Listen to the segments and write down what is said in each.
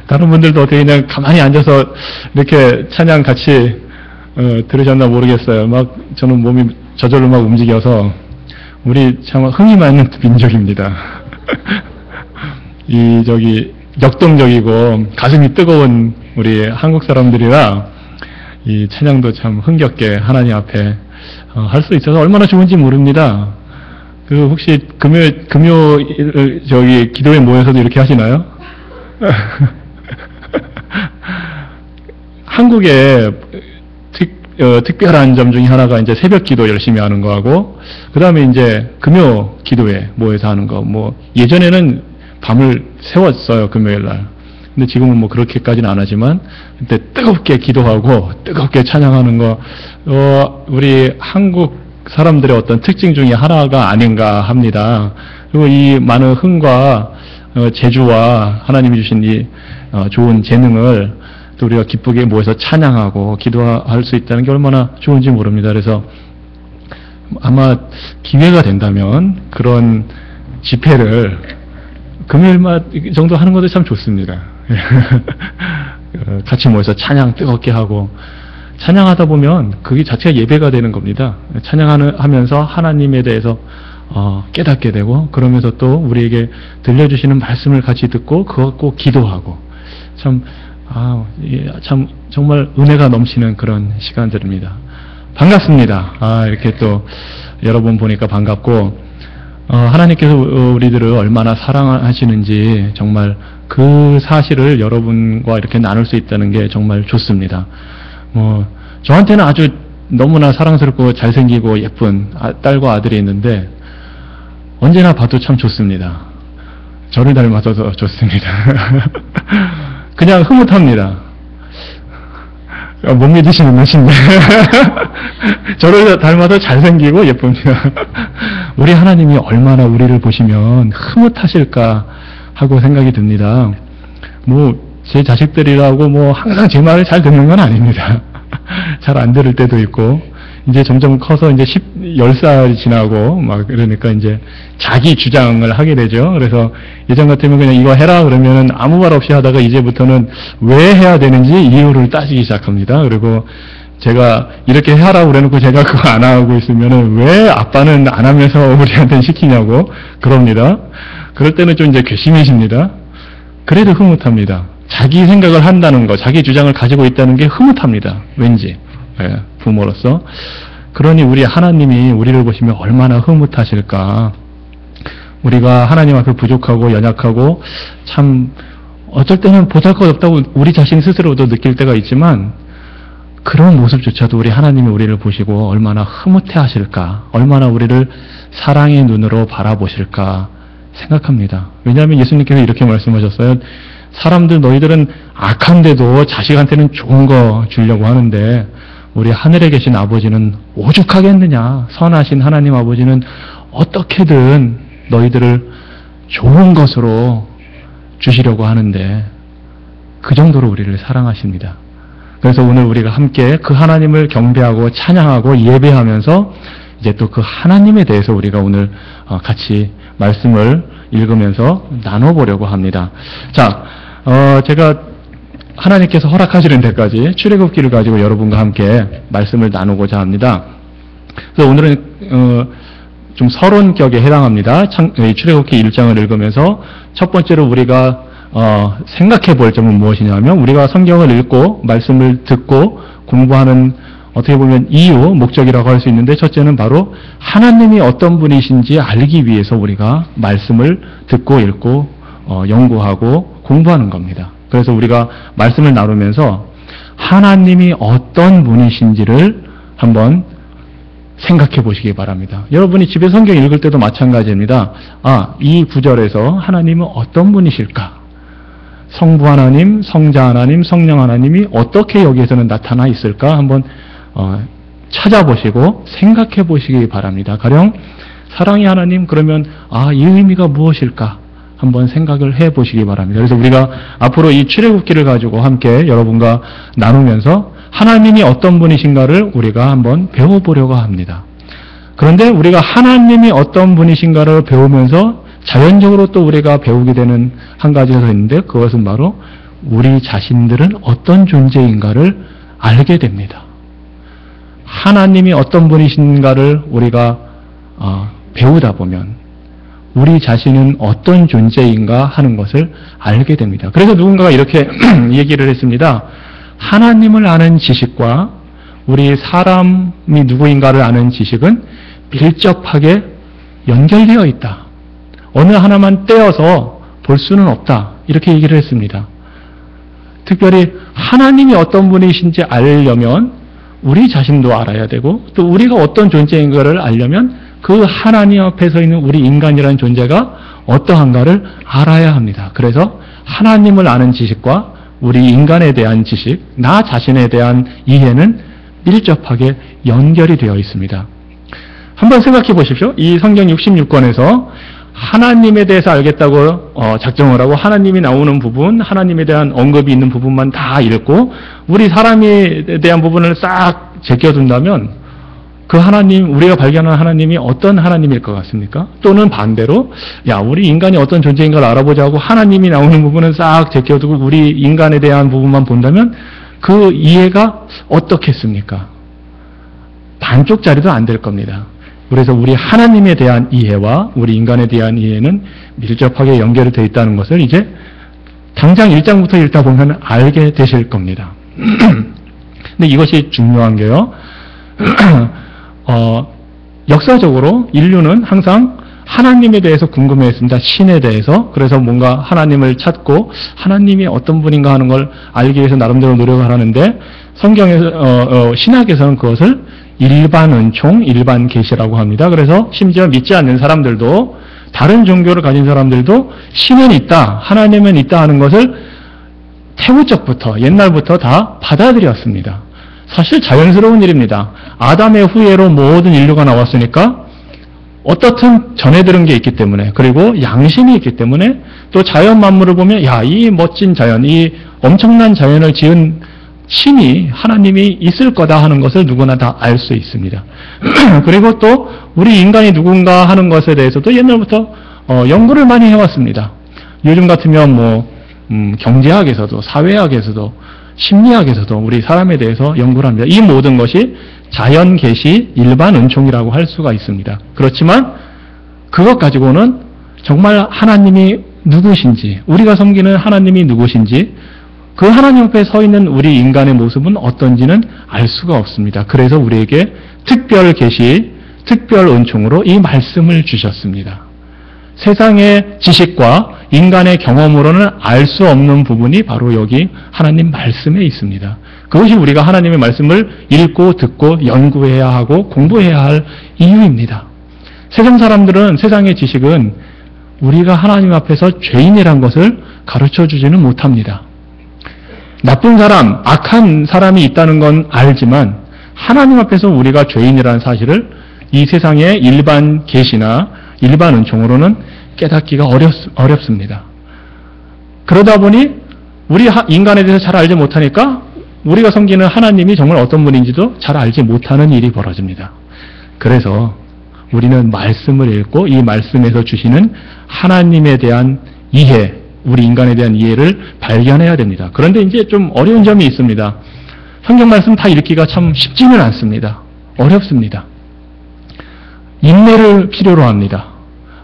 다른 분들도 어떻게 그냥 가만히 앉아서 이렇게 찬양 같이 들으셨나 모르겠어요. 막 저는 몸이 저절로 막 움직여서 우리 참 흥이 많은 민족입니다. 역동적이고 가슴이 뜨거운 우리 한국 사람들이라 이 찬양도 참 흥겹게 하나님 앞에 할 수 있어서 얼마나 좋은지 모릅니다. 그 혹시 금요일 기도회 모여서도 이렇게 하시나요? 한국의 특별한 점 중에 하나가 이제 새벽 기도 열심히 하는 거하고, 그 다음에 이제 금요 기도회 모여서 하는 거. 뭐 예전에는 밤을 새웠어요, 금요일 날. 근데 지금은 뭐 그렇게까지는 안 하지만 그때 뜨겁게 기도하고 뜨겁게 찬양하는 거, 우리 한국 사람들의 어떤 특징 중에 하나가 아닌가 합니다. 그리고 이 많은 흥과 재주와 하나님이 주신 이 좋은 재능을 또 우리가 기쁘게 모여서 찬양하고 기도할 수 있다는 게 얼마나 좋은지 모릅니다. 그래서 아마 기회가 된다면 그런 집회를 금요일마다 정도 하는 것도 참 좋습니다. 같이 모여서 찬양 뜨겁게 하고, 찬양하다 보면 그게 자체가 예배가 되는 겁니다. 찬양하면서 하나님에 대해서 깨닫게 되고, 그러면서 또 우리에게 들려주시는 말씀을 같이 듣고 그거 갖고 기도하고, 참 정말 은혜가 넘치는 그런 시간들입니다. 반갑습니다. 이렇게 또 여러분 보니까 반갑고, 하나님께서 우리들을 얼마나 사랑하시는지 정말 그 사실을 여러분과 이렇게 나눌 수 있다는 게 정말 좋습니다. 저한테는 아주 너무나 사랑스럽고 잘생기고 예쁜 딸과 아들이 있는데 언제나 봐도 참 좋습니다. 저를 닮아서 더 좋습니다. 그냥 흐뭇합니다. 못 믿으시는 것인데 저를 닮아서 잘생기고 예쁩니다. 우리 하나님이 얼마나 우리를 보시면 흐뭇하실까 하고 생각이 듭니다. 제 자식들이라고 항상 제 말을 잘 듣는 건 아닙니다. 잘 안 들을 때도 있고, 이제 점점 커서 이제 10살이 지나고 그러니까 이제 자기 주장을 하게 되죠. 그래서 예전 같으면 그냥 이거 해라 그러면은 아무 말 없이 하다가 이제부터는 왜 해야 되는지 이유를 따지기 시작합니다. 그리고 제가 이렇게 하라고 그래놓고 제가 그거 안 하고 있으면은 왜 아빠는 안 하면서 우리한테는 시키냐고 그럽니다. 그럴 때는 좀 이제 괘씸해집니다. 그래도 흐뭇합니다. 자기 생각을 한다는 거, 자기 주장을 가지고 있다는 게 흐뭇합니다. 왠지. 부모로서. 그러니 우리 하나님이 우리를 보시면 얼마나 흐뭇하실까. 우리가 하나님 앞에 부족하고 연약하고 참 어쩔 때는 보잘것없다고 우리 자신 스스로도 느낄 때가 있지만, 그런 모습조차도 우리 하나님이 우리를 보시고 얼마나 흐뭇해 하실까, 얼마나 우리를 사랑의 눈으로 바라보실까 생각합니다. 왜냐하면 예수님께서 이렇게 말씀하셨어요. 사람들 너희들은 악한데도 자식한테는 좋은 거 주려고 하는데 우리 하늘에 계신 아버지는 오죽하겠느냐. 선하신 하나님 아버지는 어떻게든 너희들을 좋은 것으로 주시려고 하는데 그 정도로 우리를 사랑하십니다. 그래서 오늘 우리가 함께 그 하나님을 경배하고 찬양하고 예배하면서 이제 또 그 하나님에 대해서 우리가 오늘 같이 말씀을 읽으면서 나눠보려고 합니다. 자, 제가 하나님께서 허락하시는 데까지 출애굽기를 가지고 여러분과 함께 말씀을 나누고자 합니다. 그래서 오늘은 좀 서론격에 해당합니다. 출애굽기 1장을 읽으면서 첫 번째로 우리가 생각해 볼 점은 무엇이냐면, 우리가 성경을 읽고 말씀을 듣고 공부하는 어떻게 보면 이유, 목적이라고 할 수 있는데, 첫째는 바로 하나님이 어떤 분이신지 알기 위해서 우리가 말씀을 듣고 읽고 연구하고 공부하는 겁니다. 그래서 우리가 말씀을 나누면서 하나님이 어떤 분이신지를 한번 생각해 보시기 바랍니다. 여러분이 집에 성경 읽을 때도 마찬가지입니다. 이 구절에서 하나님은 어떤 분이실까? 성부 하나님, 성자 하나님, 성령 하나님이 어떻게 여기에서는 나타나 있을까? 한번 찾아보시고 생각해 보시기 바랍니다. 가령 사랑의 하나님, 그러면 이 의미가 무엇일까? 한번 생각을 해 보시기 바랍니다. 그래서 우리가 앞으로 이 출애굽기를 가지고 함께 여러분과 나누면서 하나님이 어떤 분이신가를 우리가 한번 배워보려고 합니다. 그런데 우리가 하나님이 어떤 분이신가를 배우면서 자연적으로 또 우리가 배우게 되는 한 가지가 더 있는데, 그것은 바로 우리 자신들은 어떤 존재인가를 알게 됩니다. 하나님이 어떤 분이신가를 우리가 배우다 보면 우리 자신은 어떤 존재인가 하는 것을 알게 됩니다. 그래서 누군가가 이렇게 얘기를 했습니다. 하나님을 아는 지식과 우리 사람이 누구인가를 아는 지식은 밀접하게 연결되어 있다. 어느 하나만 떼어서 볼 수는 없다. 이렇게 얘기를 했습니다. 특별히 하나님이 어떤 분이신지 알려면 우리 자신도 알아야 되고 또 우리가 어떤 존재인가를 알려면 그 하나님 앞에 서 있는 우리 인간이라는 존재가 어떠한가를 알아야 합니다. 그래서 하나님을 아는 지식과 우리 인간에 대한 지식, 나 자신에 대한 이해는 밀접하게 연결이 되어 있습니다. 한번 생각해 보십시오. 이 성경 66권에서 하나님에 대해서 알겠다고 작정을 하고 하나님이 나오는 부분, 하나님에 대한 언급이 있는 부분만 다 읽고 우리 사람에 대한 부분을 싹 제껴둔다면 그 하나님, 우리가 발견한 하나님이 어떤 하나님일 것 같습니까? 또는 반대로 우리 인간이 어떤 존재인가를 알아보자고 하나님이 나오는 부분은 싹 제껴두고 우리 인간에 대한 부분만 본다면 그 이해가 어떻겠습니까? 반쪽짜리도 안 될 겁니다. 그래서 우리 하나님에 대한 이해와 우리 인간에 대한 이해는 밀접하게 연결이 되어 있다는 것을 이제 당장 1장부터 읽다 보면 알게 되실 겁니다. 근데 이것이 중요한 게요. 역사적으로 인류는 항상 하나님에 대해서 궁금해했습니다. 신에 대해서. 그래서 뭔가 하나님을 찾고 하나님이 어떤 분인가 하는 걸 알기 위해서 나름대로 노력을 하는데 성경에서 신학에서는 그것을 일반 은총, 일반 계시라고 합니다. 그래서 심지어 믿지 않는 사람들도 다른 종교를 가진 사람들도 신은 있다, 하나님은 있다 하는 것을 태고적부터 옛날부터 다 받아들였습니다. 사실 자연스러운 일입니다. 아담의 후예로 모든 인류가 나왔으니까 어떻든 전해 들은 게 있기 때문에 그리고 양심이 있기 때문에 또 자연 만물을 보면 이 멋진 자연, 이 엄청난 자연을 지은 신이 하나님이 있을 거다 하는 것을 누구나 다 알 수 있습니다. 그리고 또 우리 인간이 누군가 하는 것에 대해서도 옛날부터 연구를 많이 해왔습니다. 요즘 같으면 경제학에서도 사회학에서도 심리학에서도 우리 사람에 대해서 연구를 합니다. 이 모든 것이 자연 계시 일반 은총이라고 할 수가 있습니다. 그렇지만 그것 가지고는 정말 하나님이 누구신지, 우리가 섬기는 하나님이 누구신지, 그 하나님 앞에 서 있는 우리 인간의 모습은 어떤지는 알 수가 없습니다. 그래서 우리에게 특별 계시, 특별 은총으로 이 말씀을 주셨습니다. 세상의 지식과 인간의 경험으로는 알 수 없는 부분이 바로 여기 하나님 말씀에 있습니다. 그것이 우리가 하나님의 말씀을 읽고 듣고 연구해야 하고 공부해야 할 이유입니다. 세상 사람들은, 세상의 지식은 우리가 하나님 앞에서 죄인이란 것을 가르쳐 주지는 못합니다. 나쁜 사람, 악한 사람이 있다는 건 알지만 하나님 앞에서 우리가 죄인이라는 사실을 이 세상의 일반 계시나 일반 은총으로는 깨닫기가 어렵습니다. 그러다 보니 우리 인간에 대해서 잘 알지 못하니까 우리가 섬기는 하나님이 정말 어떤 분인지도 잘 알지 못하는 일이 벌어집니다. 그래서 우리는 말씀을 읽고 이 말씀에서 주시는 하나님에 대한 이해, 우리 인간에 대한 이해를 발견해야 됩니다. 그런데 이제 좀 어려운 점이 있습니다. 성경 말씀 다 읽기가 참 쉽지는 않습니다. 어렵습니다. 인내를 필요로 합니다.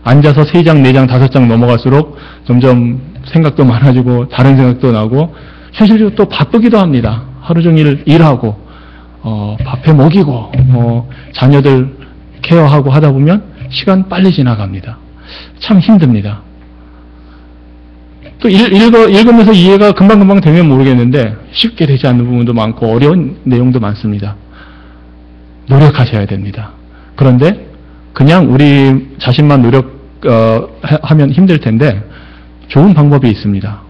앉아서 3장, 4장, 5장 넘어갈수록 점점 생각도 많아지고 다른 생각도 나고 현실적으로 또 바쁘기도 합니다. 하루 종일 일하고 밥해 먹이고 자녀들 케어하고 하다 보면 시간 빨리 지나갑니다. 참 힘듭니다. 또 읽으면서 이해가 금방금방 되면 모르겠는데 쉽게 되지 않는 부분도 많고 어려운 내용도 많습니다. 노력하셔야 됩니다. 그런데 그냥 우리 자신만 노력하면 힘들 텐데 좋은 방법이 있습니다.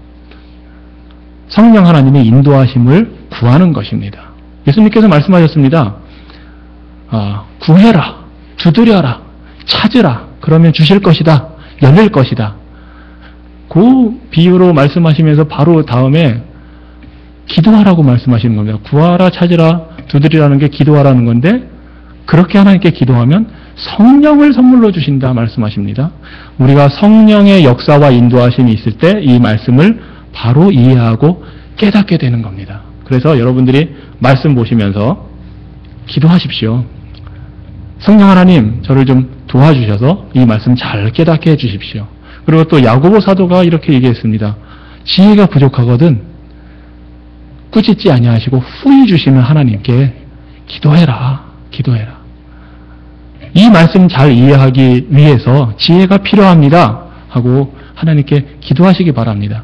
성령 하나님의 인도하심을 구하는 것입니다. 예수님께서 말씀하셨습니다. 구해라, 두드려라, 찾으라, 그러면 주실 것이다, 열릴 것이다. 그 비유로 말씀하시면서 바로 다음에 기도하라고 말씀하시는 겁니다. 구하라, 찾으라, 두드리라는 게 기도하라는 건데 그렇게 하나님께 기도하면 성령을 선물로 주신다 말씀하십니다. 우리가 성령의 역사와 인도하심이 있을 때 이 말씀을 바로 이해하고 깨닫게 되는 겁니다. 그래서 여러분들이 말씀 보시면서 기도하십시오. 성령 하나님, 저를 좀 도와주셔서 이 말씀 잘 깨닫게 해주십시오. 그리고 또 야고보 사도가 이렇게 얘기했습니다. 지혜가 부족하거든 꾸짖지 아니하시고 후히 주시는 하나님께 기도해라. 이 말씀 잘 이해하기 위해서 지혜가 필요합니다 하고 하나님께 기도하시기 바랍니다.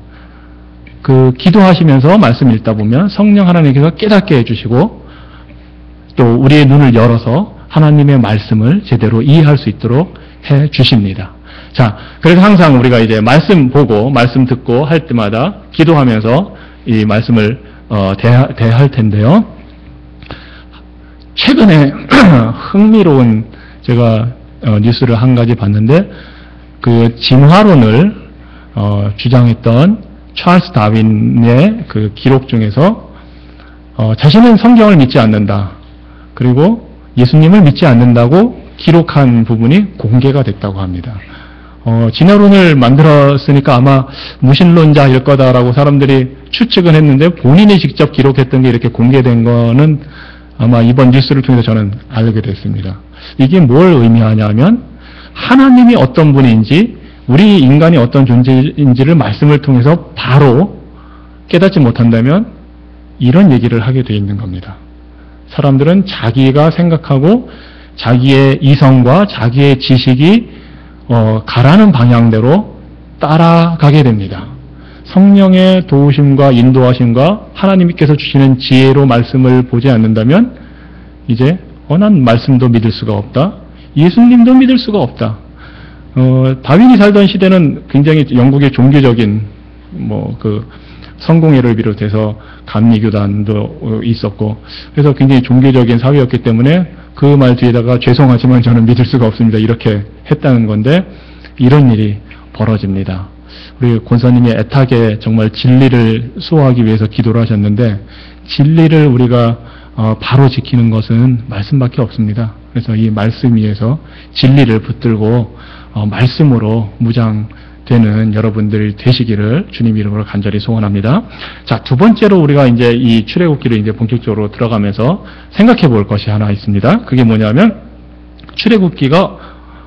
그 기도하시면서 말씀 읽다 보면 성령 하나님께서 깨닫게 해주시고 또 우리의 눈을 열어서 하나님의 말씀을 제대로 이해할 수 있도록 해 주십니다. 자, 그래서 항상 우리가 이제 말씀 보고 말씀 듣고 할 때마다 기도하면서 이 말씀을 대할 텐데요. 최근에 흥미로운 제가 뉴스를 한 가지 봤는데 그 진화론을 주장했던 찰스 다윈의 그 기록 중에서 자신은 성경을 믿지 않는다. 그리고 예수님을 믿지 않는다고 기록한 부분이 공개가 됐다고 합니다. 진화론을 만들었으니까 아마 무신론자일 거다라고 사람들이 추측은 했는데 본인이 직접 기록했던 게 이렇게 공개된 거는 아마 이번 뉴스를 통해서 저는 알게 됐습니다. 이게 뭘 의미하냐면 하나님이 어떤 분인지 우리 인간이 어떤 존재인지를 말씀을 통해서 바로 깨닫지 못한다면 이런 얘기를 하게 돼 있는 겁니다. 사람들은 자기가 생각하고 자기의 이성과 자기의 지식이 가라는 방향대로 따라가게 됩니다. 성령의 도우심과 인도하심과 하나님께서 주시는 지혜로 말씀을 보지 않는다면 이제 난 말씀도 믿을 수가 없다. 예수님도 믿을 수가 없다. 다윈이 살던 시대는 굉장히 영국의 종교적인 그 성공회를 비롯해서 감리교단도 있었고 그래서 굉장히 종교적인 사회였기 때문에 그 말 뒤에다가 죄송하지만 저는 믿을 수가 없습니다. 이렇게 했다는 건데 이런 일이 벌어집니다. 우리 권사님이 애타게 정말 진리를 수호하기 위해서 기도를 하셨는데 진리를 우리가 바로 지키는 것은 말씀밖에 없습니다. 그래서 이 말씀 위에서 진리를 붙들고 말씀으로 무장되는 여러분들이 되시기를 주님 이름으로 간절히 소원합니다. 자, 두 번째로 우리가 이제 이 출애굽기를 이제 본격적으로 들어가면서 생각해 볼 것이 하나 있습니다. 그게 뭐냐면 출애굽기가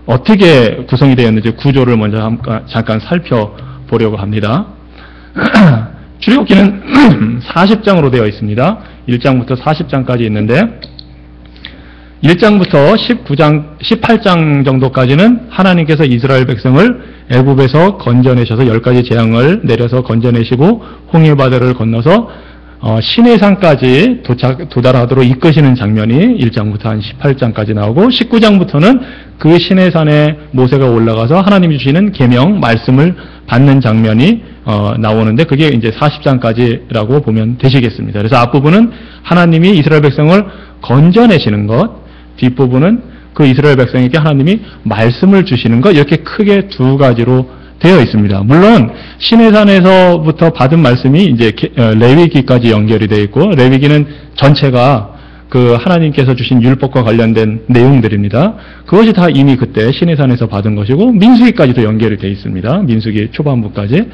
어떻게 구성이 되었는지 구조를 먼저 잠깐 살펴보려고 합니다. 출애굽기는 40장으로 되어 있습니다. 1장부터 40장까지 있는데 1장부터 18장 정도까지는 하나님께서 이스라엘 백성을 애굽에서 건져내셔서 10가지 재앙을 내려서 건져내시고 홍해바다를 건너서 시내산까지 도달하도록 이끄시는 장면이 1장부터 한 18장까지 나오고 19장부터는 그 시내산에 모세가 올라가서 하나님이 주시는 계명 말씀을 받는 장면이 나오는데 그게 이제 40장까지라고 보면 되시겠습니다. 그래서 앞부분은 하나님이 이스라엘 백성을 건져내시는 것, 뒷부분은 그 이스라엘 백성에게 하나님이 말씀을 주시는 것, 이렇게 크게 두 가지로 되어 있습니다. 물론 시내산에서부터 받은 말씀이 이제 레위기까지 연결이 되어 있고 레위기는 전체가 그 하나님께서 주신 율법과 관련된 내용들입니다. 그것이 다 이미 그때 시내산에서 받은 것이고 민수기까지도 연결이 되어 있습니다. 민수기 초반부까지.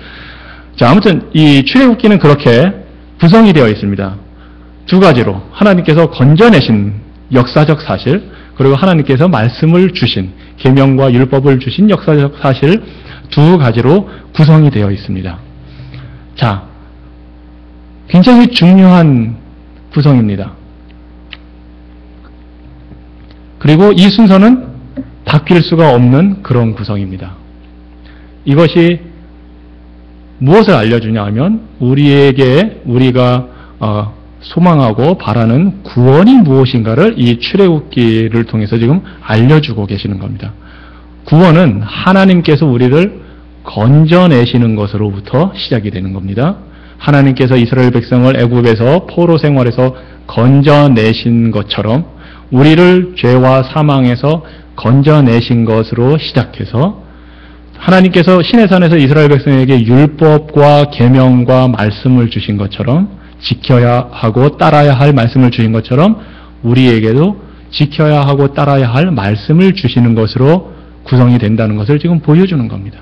자, 아무튼 이 출애굽기는 그렇게 구성이 되어 있습니다. 두 가지로 하나님께서 건져내신 역사적 사실, 그리고 하나님께서 말씀을 주신 계명과 율법을 주신 역사적 사실 두 가지로 구성이 되어 있습니다. 자, 굉장히 중요한 구성입니다. 그리고 이 순서는 바뀔 수가 없는 그런 구성입니다. 이것이 무엇을 알려주냐 하면 우리에게 우리가 소망하고 바라는 구원이 무엇인가를 이 출애굽기를 통해서 지금 알려주고 계시는 겁니다. 구원은 하나님께서 우리를 건져내시는 것으로부터 시작이 되는 겁니다. 하나님께서 이스라엘 백성을 애굽에서 포로 생활에서 건져내신 것처럼 우리를 죄와 사망에서 건져내신 것으로 시작해서 하나님께서 시내산에서 이스라엘 백성에게 율법과 계명과 말씀을 주신 것처럼 지켜야 하고 따라야 할 말씀을 주신 것처럼 우리에게도 지켜야 하고 따라야 할 말씀을 주시는 것으로 구성이 된다는 것을 지금 보여주는 겁니다.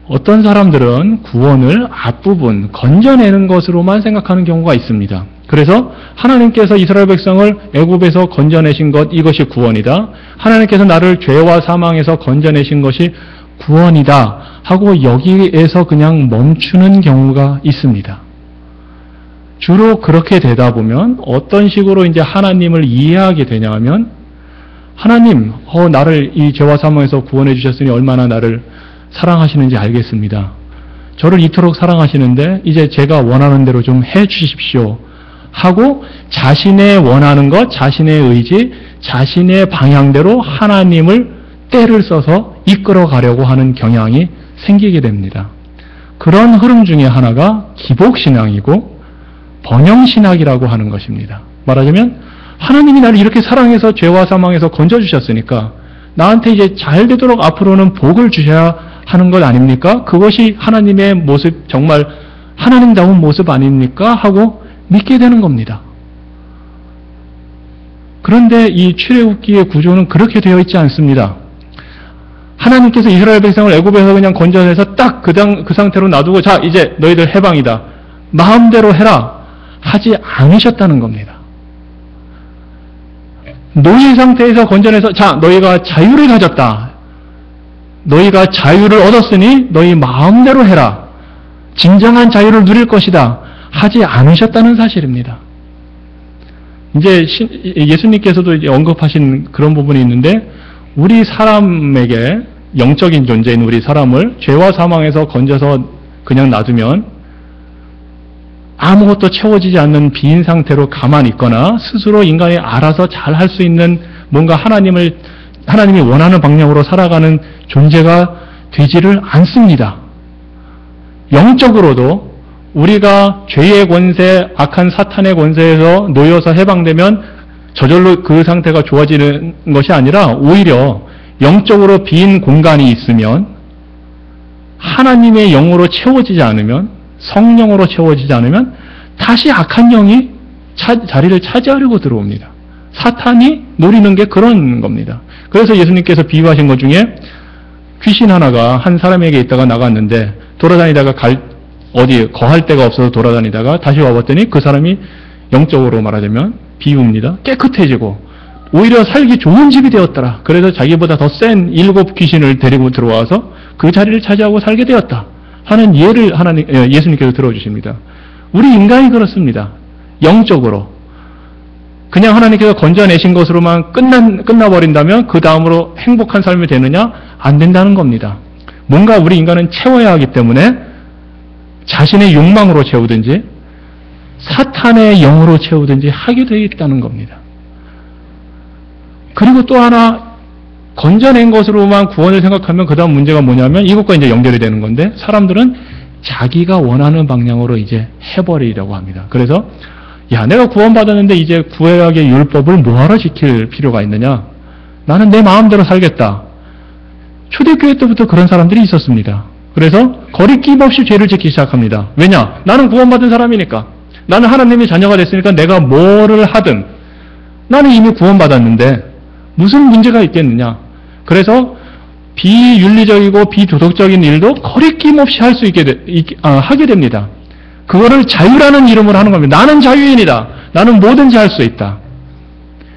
어떤 사람들은 구원을 앞부분 건져내는 것으로만 생각하는 경우가 있습니다. 그래서 하나님께서 이스라엘 백성을 애굽에서 건져내신 것, 이것이 구원이다. 하나님께서 나를 죄와 사망에서 건져내신 것이 구원이다 하고 여기에서 그냥 멈추는 경우가 있습니다. 주로 그렇게 되다 보면 어떤 식으로 이제 하나님을 이해하게 되냐 하면, 하나님, 나를 이 죄와 사망에서 구원해 주셨으니 얼마나 나를 사랑하시는지 알겠습니다. 저를 이토록 사랑하시는데 이제 제가 원하는 대로 좀 해 주십시오 하고 자신의 원하는 것, 자신의 의지, 자신의 방향대로 하나님을 때를 써서 이끌어 가려고 하는 경향이 생기게 됩니다. 그런 흐름 중에 하나가 기복신앙이고 번영신학이라고 하는 것입니다. 말하자면 하나님이 나를 이렇게 사랑해서 죄와 사망에서 건져주셨으니까 나한테 이제 잘 되도록 앞으로는 복을 주셔야 하는 것 아닙니까? 그것이 하나님의 모습, 정말 하나님다운 모습 아닙니까? 하고 믿게 되는 겁니다. 그런데 이 출애굽기의 구조는 그렇게 되어 있지 않습니다. 하나님께서 이스라엘 백성을 애굽에서 그냥 건져내서 딱 그 상태로 놔두고 자 이제 너희들 해방이다, 마음대로 해라 하지 않으셨다는 겁니다. 노예 상태에서 건져내서 자 너희가 자유를 가졌다, 너희가 자유를 얻었으니 너희 마음대로 해라, 진정한 자유를 누릴 것이다 하지 않으셨다는 사실입니다. 이제 예수님께서도 이제 언급하신 그런 부분이 있는데, 우리 사람에게, 영적인 존재인 우리 사람을 죄와 사망에서 건져서 그냥 놔두면 아무것도 채워지지 않는 빈 상태로 가만히 있거나 스스로 인간이 알아서 잘 할 수 있는 뭔가 하나님이 원하는 방향으로 살아가는 존재가 되지를 않습니다. 영적으로도 우리가 죄의 권세, 악한 사탄의 권세에서 놓여서 해방되면 저절로 그 상태가 좋아지는 것이 아니라 오히려 영적으로 빈 공간이 있으면 하나님의 영으로 채워지지 않으면, 성령으로 채워지지 않으면 다시 악한 영이 자리를 차지하려고 들어옵니다. 사탄이 노리는 게 그런 겁니다. 그래서 예수님께서 비유하신 것 중에 귀신 하나가 한 사람에게 있다가 나갔는데 돌아다니다가 어디 거할 데가 없어서 돌아다니다가 다시 와봤더니 그 사람이 영적으로 말하자면 비유입니다. 깨끗해지고 오히려 살기 좋은 집이 되었더라. 그래서 자기보다 더 센 7 귀신을 데리고 들어와서 그 자리를 차지하고 살게 되었다 하는 예를 예수님께서 들어주십니다. 우리 인간이 그렇습니다. 영적으로 그냥 하나님께서 건져내신 것으로만 끝나버린다면 그 다음으로 행복한 삶이 되느냐? 안 된다는 겁니다. 뭔가 우리 인간은 채워야 하기 때문에 자신의 욕망으로 채우든지 사탄의 영으로 채우든지 하게 되어 있다는 겁니다. 그리고 또 하나, 건져낸 것으로만 구원을 생각하면 그 다음 문제가 뭐냐면 이것과 이제 연결이 되는 건데, 사람들은 자기가 원하는 방향으로 이제 해버리려고 합니다. 그래서 야, 내가 구원받았는데 이제 구약의 율법을 뭐하러 지킬 필요가 있느냐? 나는 내 마음대로 살겠다. 초대교회 때부터 그런 사람들이 있었습니다. 그래서 거리낌 없이 죄를 지키기 시작합니다. 왜냐? 나는 구원받은 사람이니까. 나는 하나님의 자녀가 됐으니까 내가 뭐를 하든 나는 이미 구원받았는데 무슨 문제가 있겠느냐? 그래서 비윤리적이고 비도덕적인 일도 거리낌 없이 할 수 하게 됩니다. 그거를 자유라는 이름으로 하는 겁니다. 나는 자유인이다. 나는 뭐든지 할 수 있다.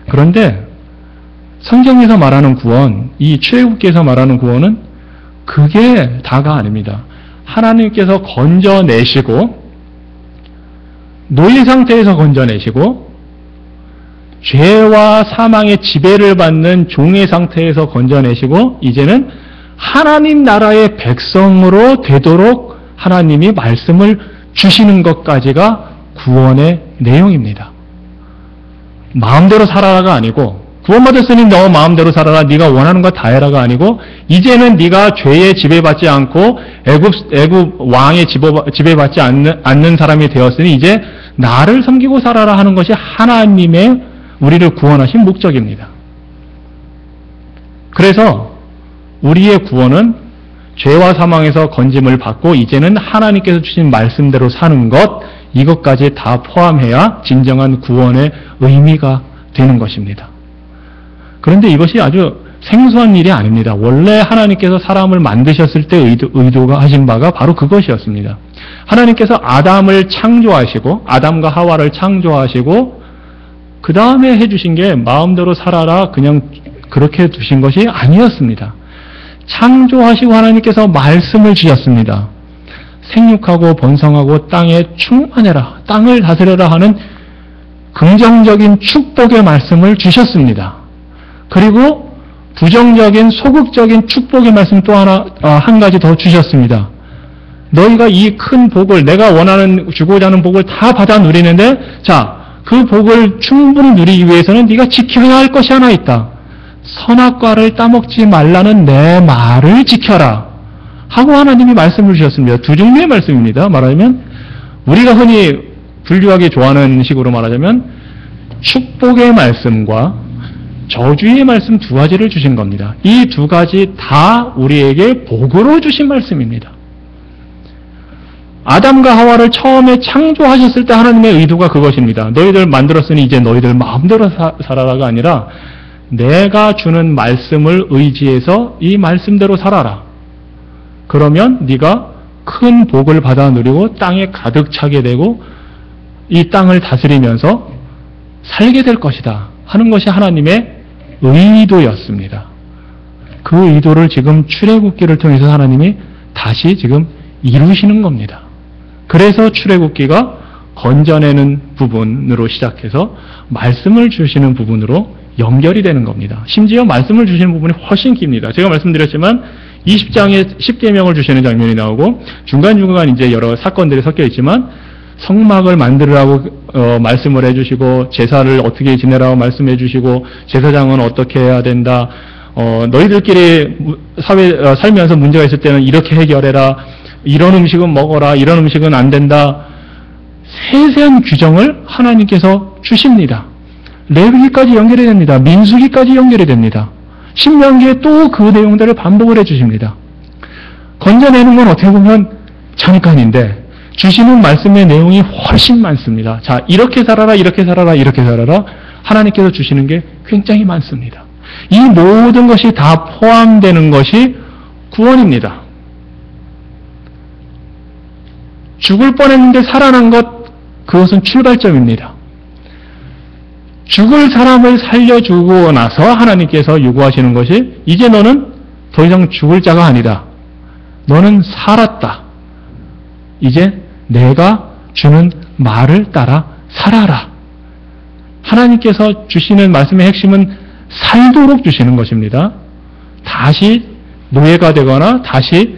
그런데 성경에서 말하는 구원, 이 출애굽기에서 말하는 구원은 그게 다가 아닙니다. 하나님께서 건져내시고 노예 상태에서 건져내시고 죄와 사망의 지배를 받는 종의 상태에서 건져내시고 이제는 하나님 나라의 백성으로 되도록 하나님이 말씀을 주시는 것까지가 구원의 내용입니다. 마음대로 살아라가 아니고, 구원받았으니 너 마음대로 살아라, 네가 원하는 거 다 해라가 아니고, 이제는 네가 죄에 지배받지 않고 애굽 왕의 지배받지 않는 사람이 되었으니 이제 나를 섬기고 살아라 하는 것이 하나님의 우리를 구원하신 목적입니다. 그래서 우리의 구원은 죄와 사망에서 건짐을 받고 이제는 하나님께서 주신 말씀대로 사는 것, 이것까지 다 포함해야 진정한 구원의 의미가 되는 것입니다. 그런데 이것이 아주 생소한 일이 아닙니다. 원래 하나님께서 사람을 만드셨을 때 의도가 하신 바가 바로 그것이었습니다. 하나님께서 아담을 창조하시고 아담과 하와를 창조하시고 그 다음에 해주신 게 마음대로 살아라 그냥 그렇게 두신 것이 아니었습니다. 창조하시고 하나님께서 말씀을 주셨습니다. 생육하고 번성하고 땅에 충만해라, 땅을 다스려라 하는 긍정적인 축복의 말씀을 주셨습니다. 그리고 부정적인 소극적인 축복의 말씀 또 한 가지 더 주셨습니다. 너희가 이 큰 복을 내가 원하는 주고자 하는 복을 다 받아 누리는데 자, 그 복을 충분히 누리기 위해서는 네가 지켜야 할 것이 하나 있다. 선악과를 따먹지 말라는 내 말을 지켜라 하고 하나님이 말씀을 주셨습니다. 두 종류의 말씀입니다. 말하자면 우리가 흔히 분류하기 좋아하는 식으로 말하자면 축복의 말씀과 저주의 말씀 두 가지를 주신 겁니다. 이 두 가지 다 우리에게 복으로 주신 말씀입니다. 아담과 하와를 처음에 창조하셨을 때 하나님의 의도가 그것입니다. 너희들 만들었으니 이제 너희들 마음대로 살아라가 아니라 내가 주는 말씀을 의지해서 이 말씀대로 살아라. 그러면 네가 큰 복을 받아 누리고 땅에 가득 차게 되고 이 땅을 다스리면서 살게 될 것이다 하는 것이 하나님의 의도였습니다. 그 의도를 지금 출애굽기를 통해서 하나님이 다시 지금 이루시는 겁니다. 그래서 출애굽기가 건져내는 부분으로 시작해서 말씀을 주시는 부분으로 연결이 되는 겁니다. 심지어 말씀을 주시는 부분이 훨씬 깁니다. 제가 말씀드렸지만 20장에 10계명을 주시는 장면이 나오고 중간중간 이제 여러 사건들이 섞여 있지만 성막을 만들으라고 말씀을 해주시고 제사를 어떻게 지내라고 말씀해 주시고 제사장은 어떻게 해야 된다. 너희들끼리 살면서 문제가 있을 때는 이렇게 해결해라. 이런 음식은 먹어라. 이런 음식은 안 된다. 세세한 규정을 하나님께서 주십니다. 레위기까지 연결이 됩니다. 민수기까지 연결이 됩니다. 신명기에 또 그 내용들을 반복을 해주십니다. 건져내는 건 어떻게 보면 잠깐인데 주시는 말씀의 내용이 훨씬 많습니다. 자, 이렇게 살아라, 이렇게 살아라, 이렇게 살아라. 하나님께서 주시는 게 굉장히 많습니다. 이 모든 것이 다 포함되는 것이 구원입니다. 죽을 뻔했는데 살아난 것, 그것은 출발점입니다. 죽을 사람을 살려주고 나서 하나님께서 요구하시는 것이 이제 너는 더 이상 죽을 자가 아니다. 너는 살았다. 이제 내가 주는 말을 따라 살아라. 하나님께서 주시는 말씀의 핵심은 살도록 주시는 것입니다. 다시 노예가 되거나 다시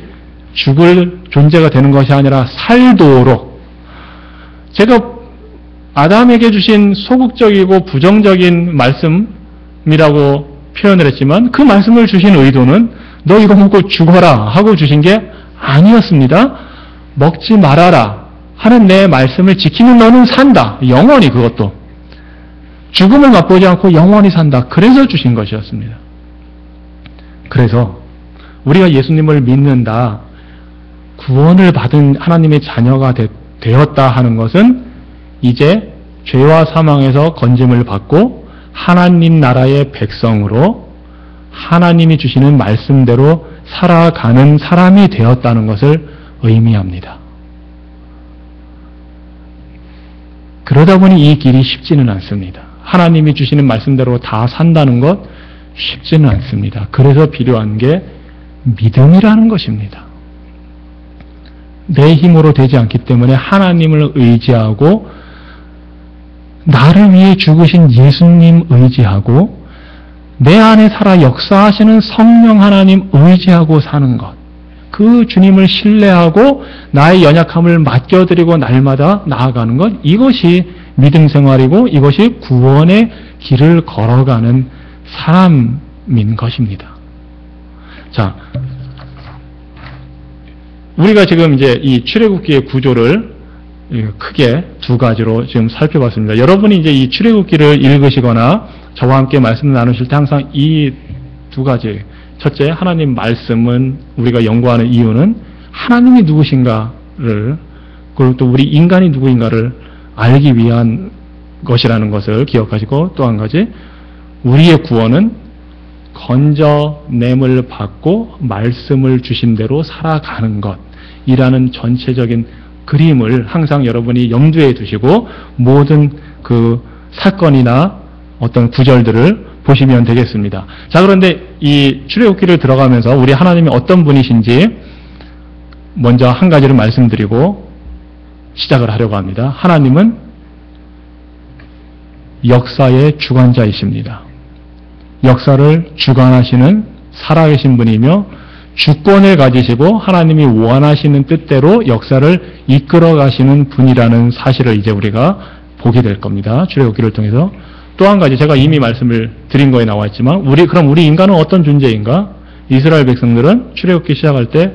죽을 존재가 되는 것이 아니라 살도록. 제가 아담에게 주신 소극적이고 부정적인 말씀이라고 표현을 했지만 그 말씀을 주신 의도는 너 이거 먹고 죽어라 하고 주신 게 아니었습니다. 먹지 말아라 하는 내 말씀을 지키면 너는 산다. 영원히 그것도. 죽음을 맛보지 않고 영원히 산다. 그래서 주신 것이었습니다. 그래서 우리가 예수님을 믿는다, 구원을 받은 하나님의 자녀가 되었다 하는 것은 이제 죄와 사망에서 건짐을 받고 하나님 나라의 백성으로 하나님이 주시는 말씀대로 살아가는 사람이 되었다는 것을 의미합니다. 그러다 보니 이 길이 쉽지는 않습니다. 하나님이 주시는 말씀대로 다 산다는 것 쉽지는 않습니다. 그래서 필요한 게 믿음이라는 것입니다. 내 힘으로 되지 않기 때문에 하나님을 의지하고 나를 위해 죽으신 예수님 의지하고 내 안에 살아 역사하시는 성령 하나님 의지하고 사는 것, 그 주님을 신뢰하고 나의 연약함을 맡겨드리고 날마다 나아가는 것, 이것이 믿음 생활이고 이것이 구원의 길을 걸어가는 사람인 것입니다. 자, 우리가 지금 이제 이 출애굽기의 구조를 크게 두 가지로 지금 살펴봤습니다. 여러분이 이제 이 출애굽기를 읽으시거나 저와 함께 말씀을 나누실 때 항상 이 두 가지, 첫째, 하나님 말씀은 우리가 연구하는 이유는 하나님이 누구신가를, 그리고 또 우리 인간이 누구인가를 알기 위한 것이라는 것을 기억하시고, 또 한 가지, 우리의 구원은 건져냄을 받고 말씀을 주신 대로 살아가는 것이라는 전체적인 그림을 항상 여러분이 염두에 두시고 모든 그 사건이나 어떤 구절들을 보시면 되겠습니다. 자, 그런데 이 출애굽기를 들어가면서 우리 하나님이 어떤 분이신지 먼저 한 가지를 말씀드리고 시작을 하려고 합니다. 하나님은 역사의 주관자이십니다. 역사를 주관하시는 살아계신 분이며 주권을 가지시고 하나님이 원하시는 뜻대로 역사를 이끌어 가시는 분이라는 사실을 이제 우리가 보게 될 겁니다. 출애굽기를 통해서. 또 한 가지 제가 이미 말씀을 드린 거에 나와 있지만 그럼 우리 인간은 어떤 존재인가? 이스라엘 백성들은 출애굽기 시작할 때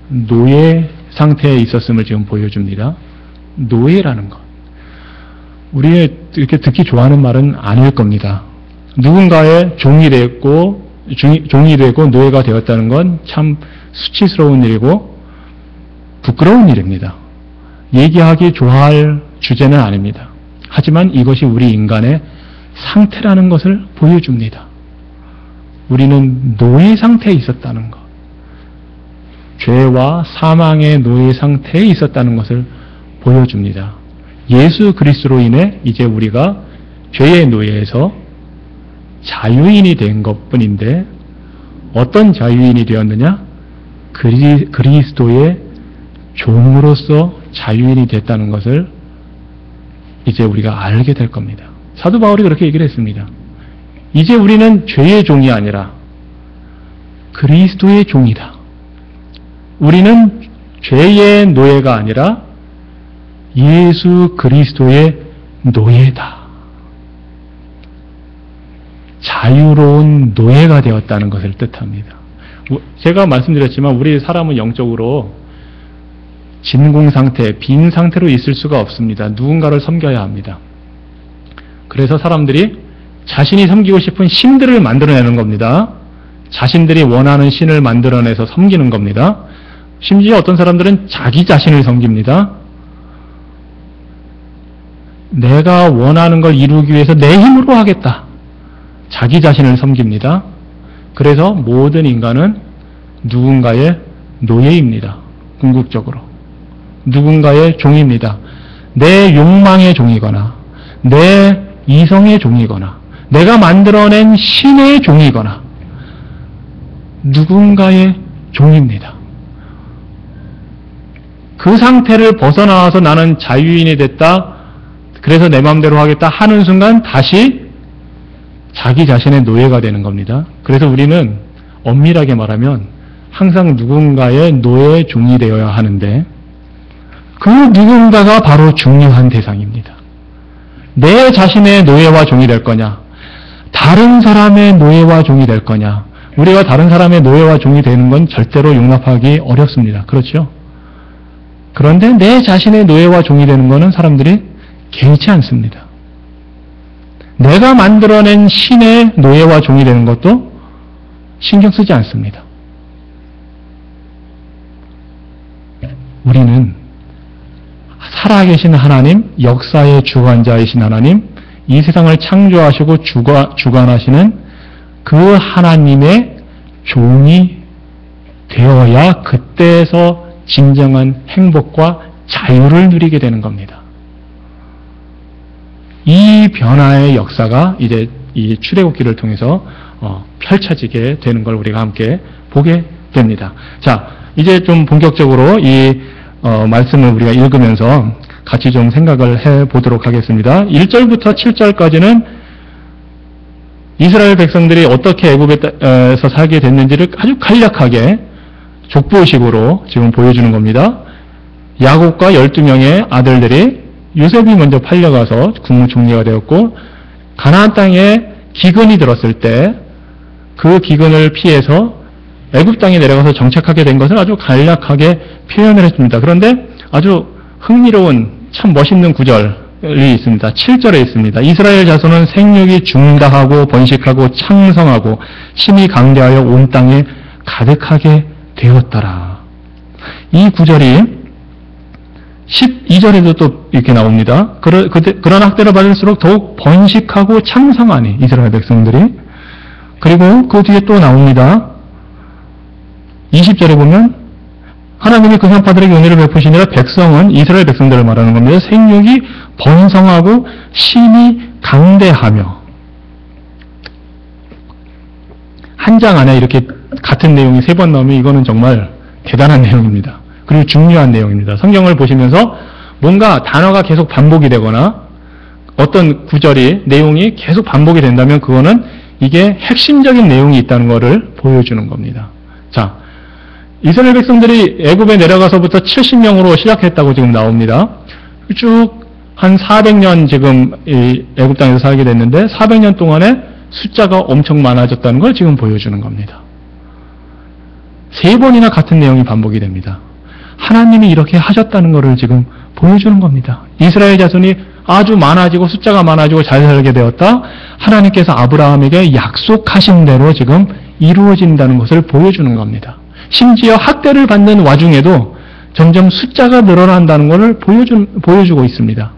노예 상태에 있었음을 지금 보여줍니다. 노예라는 것. 우리 이렇게 듣기 좋아하는 말은 아닐 겁니다. 누군가의 종이 되고 노예가 되었다는 건 참 수치스러운 일이고 부끄러운 일입니다. 얘기하기 좋아할 주제는 아닙니다. 하지만 이것이 우리 인간의 상태라는 것을 보여줍니다. 우리는 노예 상태에 있었다는 것. 죄와 사망의 노예 상태에 있었다는 것을 보여줍니다. 예수 그리스도로 인해 이제 우리가 죄의 노예에서 자유인이 된 것뿐인데 어떤 자유인이 되었느냐? 그리스도의 종으로서 자유인이 됐다는 것을 이제 우리가 알게 될 겁니다. 사도 바울이 그렇게 얘기를 했습니다. 이제 우리는 죄의 종이 아니라 그리스도의 종이다. 우리는 죄의 노예가 아니라 예수 그리스도의 노예다. 자유로운 노예가 되었다는 것을 뜻합니다. 제가 말씀드렸지만 우리 사람은 영적으로 진공 상태, 빈 상태로 있을 수가 없습니다. 누군가를 섬겨야 합니다. 그래서 사람들이 자신이 섬기고 싶은 신들을 만들어내는 겁니다. 자신들이 원하는 신을 만들어내서 섬기는 겁니다. 심지어 어떤 사람들은 자기 자신을 섬깁니다. 내가 원하는 걸 이루기 위해서 내 힘으로 하겠다. 자기 자신을 섬깁니다. 그래서 모든 인간은 누군가의 노예입니다. 궁극적으로. 누군가의 종입니다. 내 욕망의 종이거나 내 이성의 종이거나 내가 만들어낸 신의 종이거나 누군가의 종입니다. 그 상태를 벗어나와서 나는 자유인이 됐다. 그래서 내 마음대로 하겠다 하는 순간 다시 자기 자신의 노예가 되는 겁니다. 그래서 우리는 엄밀하게 말하면 항상 누군가의 노예의 종이 되어야 하는데 그 누군가가 바로 중요한 대상입니다. 내 자신의 노예와 종이 될 거냐? 다른 사람의 노예와 종이 될 거냐? 우리가 다른 사람의 노예와 종이 되는 건 절대로 용납하기 어렵습니다. 그렇죠? 그런데 내 자신의 노예와 종이 되는 것은 사람들이 개의치 않습니다. 내가 만들어낸 신의 노예와 종이 되는 것도 신경 쓰지 않습니다. 우리는 살아계신 하나님, 역사의 주관자이신 하나님, 이 세상을 창조하시고 주관하시는 그 하나님의 종이 되어야 그때에서 진정한 행복과 자유를 누리게 되는 겁니다. 이 변화의 역사가 이제 이 출애굽기를 통해서 펼쳐지게 되는 걸 우리가 함께 보게 됩니다. 자, 이제 좀 본격적으로 이 말씀을 우리가 읽으면서 같이 좀 생각을 해보도록 하겠습니다. 1절부터 7절까지는 이스라엘 백성들이 어떻게 애굽에서 살게 됐는지를 아주 간략하게 족보식으로 지금 보여주는 겁니다. 야곱과 12명의 아들들이 요셉이 먼저 팔려가서 국무총리가 되었고 가나안 땅에 기근이 들었을 때 그 기근을 피해서 애굽 땅에 내려가서 정착하게 된 것을 아주 간략하게 표현을 했습니다. 그런데 아주 흥미로운 참 멋있는 구절이 있습니다. 7절에 있습니다. 이스라엘 자손은 생육이 중다하고 번식하고 창성하고 힘이 강대하여 온 땅에 가득하게 되었더라. 이 구절이 12절에도 또 이렇게 나옵니다. 그런 학대를 받을수록 더욱 번식하고 창성하니 이스라엘 백성들이 그리고 그 뒤에 또 나옵니다. 20절에 보면 하나님이 그 산파들에게 은혜를 베푸시니라. 백성은 이스라엘 백성들을 말하는 겁니다. 생육이 번성하고 심히 강대하며. 한 장 안에 이렇게 같은 내용이 3번 나오면 이거는 정말 대단한 내용입니다. 그리고 중요한 내용입니다. 성경을 보시면서 뭔가 단어가 계속 반복이 되거나 어떤 구절이, 내용이 계속 반복이 된다면 그거는 이게 핵심적인 내용이 있다는 것을 보여주는 겁니다. 자, 이스라엘 백성들이 애굽에 내려가서부터 70명으로 시작했다고 지금 나옵니다. 쭉 한 400년 지금 이 애굽 땅에서 살게 됐는데 400년 동안에 숫자가 엄청 많아졌다는 걸 지금 보여주는 겁니다. 3번이나 같은 내용이 반복이 됩니다. 하나님이 이렇게 하셨다는 것을 지금 보여주는 겁니다. 이스라엘 자손이 아주 많아지고 숫자가 많아지고 잘 살게 되었다. 하나님께서 아브라함에게 약속하신 대로 지금 이루어진다는 것을 보여주는 겁니다. 심지어 학대를 받는 와중에도 점점 숫자가 늘어난다는 것을 보여주고 있습니다.